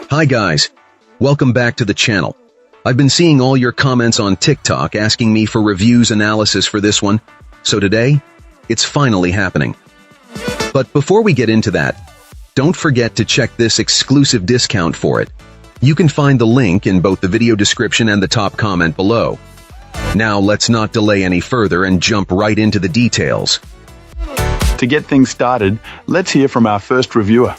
Hi guys, welcome back to the channel. I've been seeing all your comments on TikTok asking me for reviews analysis for this one, so today, it's finally happening. But before we get into that, don't forget to check this exclusive discount for it. You can find the link in both the video description and the top comment below. Now let's not delay any further and jump right into the details. To get things started, let's hear from our first reviewer.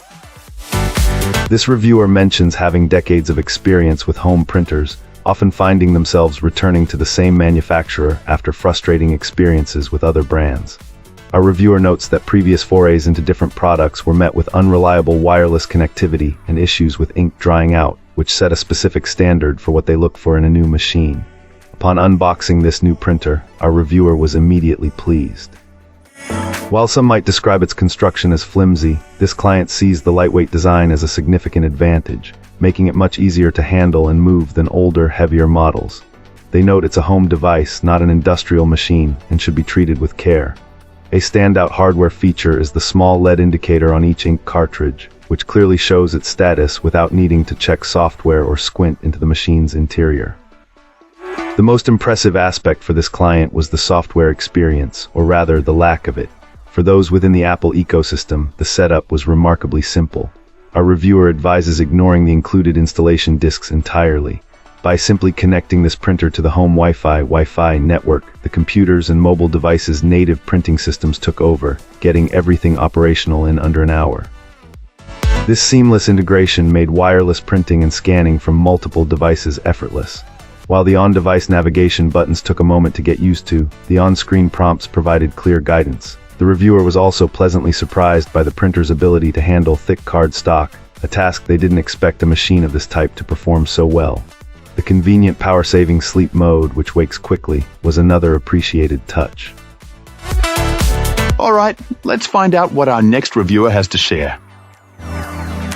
This reviewer mentions having decades of experience with home printers, often finding themselves returning to the same manufacturer after frustrating experiences with other brands. Our reviewer notes that previous forays into different products were met with unreliable wireless connectivity and issues with ink drying out, which set a specific standard for what they look for in a new machine. Upon unboxing this new printer, our reviewer was immediately pleased. While some might describe its construction as flimsy, this client sees the lightweight design as a significant advantage, making it much easier to handle and move than older, heavier models. They note it's a home device, not an industrial machine, and should be treated with care. A standout hardware feature is the small LED indicator on each ink cartridge, which clearly shows its status without needing to check software or squint into the machine's interior. The most impressive aspect for this client was the software experience, or rather the lack of it. For those within the Apple ecosystem, the setup was remarkably simple. Our reviewer advises ignoring the included installation discs entirely. By simply connecting this printer to the home Wi-Fi network, the computers and mobile devices' native printing systems took over, getting everything operational in under an hour. This seamless integration made wireless printing and scanning from multiple devices effortless. While the on-device navigation buttons took a moment to get used to, the on-screen prompts provided clear guidance. The reviewer was also pleasantly surprised by the printer's ability to handle thick card stock, a task they didn't expect a machine of this type to perform so well. The convenient power-saving sleep mode, which wakes quickly, was another appreciated touch. Alright, let's find out what our next reviewer has to share.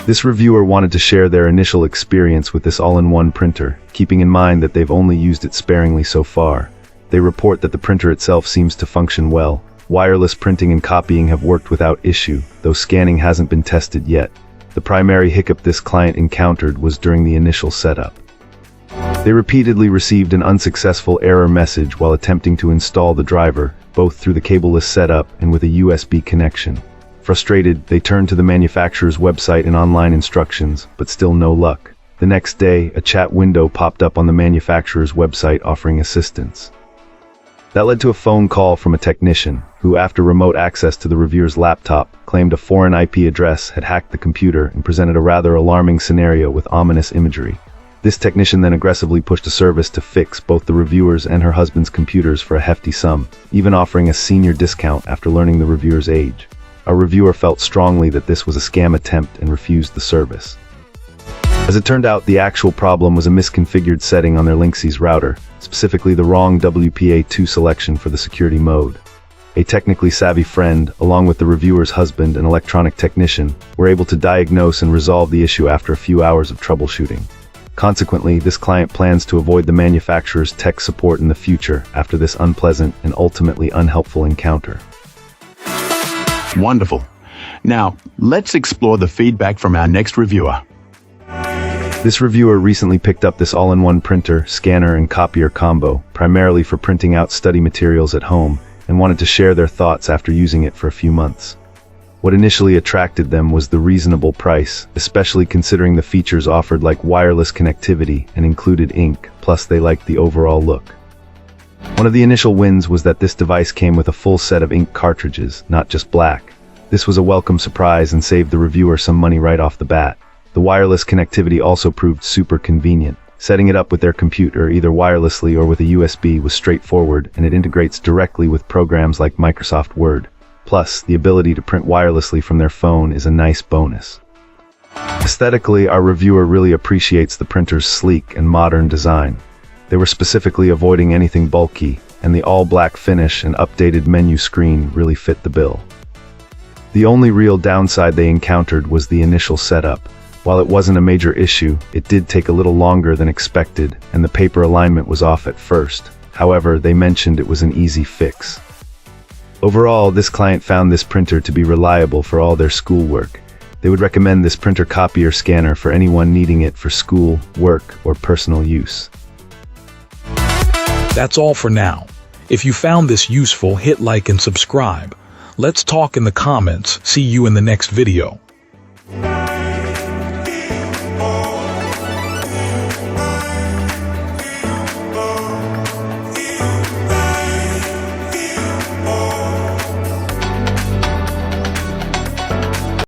This reviewer wanted to share their initial experience with this all-in-one printer, keeping in mind that they've only used it sparingly so far. They report that the printer itself seems to function well. Wireless printing and copying have worked without issue, though scanning hasn't been tested yet. The primary hiccup this client encountered was during the initial setup. They repeatedly received an unsuccessful error message while attempting to install the driver, both through the cableless setup and with a USB connection. Frustrated, they turned to the manufacturer's website and online instructions, but still no luck. The next day, a chat window popped up on the manufacturer's website offering assistance. That led to a phone call from a technician, who after remote access to the reviewer's laptop, claimed a foreign IP address had hacked the computer and presented a rather alarming scenario with ominous imagery. This technician then aggressively pushed a service to fix both the reviewer's and her husband's computers for a hefty sum, even offering a senior discount after learning the reviewer's age. Our reviewer felt strongly that this was a scam attempt and refused the service. As it turned out, the actual problem was a misconfigured setting on their Linksys router, specifically the wrong WPA2 selection for the security mode. A technically savvy friend, along with the reviewer's husband, an electronic technician, were able to diagnose and resolve the issue after a few hours of troubleshooting. Consequently, this client plans to avoid the manufacturer's tech support in the future after this unpleasant and ultimately unhelpful encounter. Wonderful. Now, let's explore the feedback from our next reviewer. This reviewer recently picked up this all-in-one printer, scanner, and copier combo, primarily for printing out study materials at home, and wanted to share their thoughts after using it for a few months. What initially attracted them was the reasonable price, especially considering the features offered like wireless connectivity and included ink, plus they liked the overall look. One of the initial wins was that this device came with a full set of ink cartridges, not just black. This was a welcome surprise and saved the reviewer some money right off the bat. The wireless connectivity also proved super convenient. Setting it up with their computer either wirelessly or with a USB was straightforward, and it integrates directly with programs like Microsoft Word. Plus, the ability to print wirelessly from their phone is a nice bonus. Aesthetically, our reviewer really appreciates the printer's sleek and modern design. They were specifically avoiding anything bulky, and the all-black finish and updated menu screen really fit the bill. The only real downside they encountered was the initial setup. While it wasn't a major issue, it did take a little longer than expected, and the paper alignment was off at first. However, they mentioned it was an easy fix. Overall, this client found this printer to be reliable for all their schoolwork. They would recommend this printer copier scanner for anyone needing it for school, work, or personal use. That's all for now. If you found this useful, hit like and subscribe. Let's talk in the comments. See you in the next video.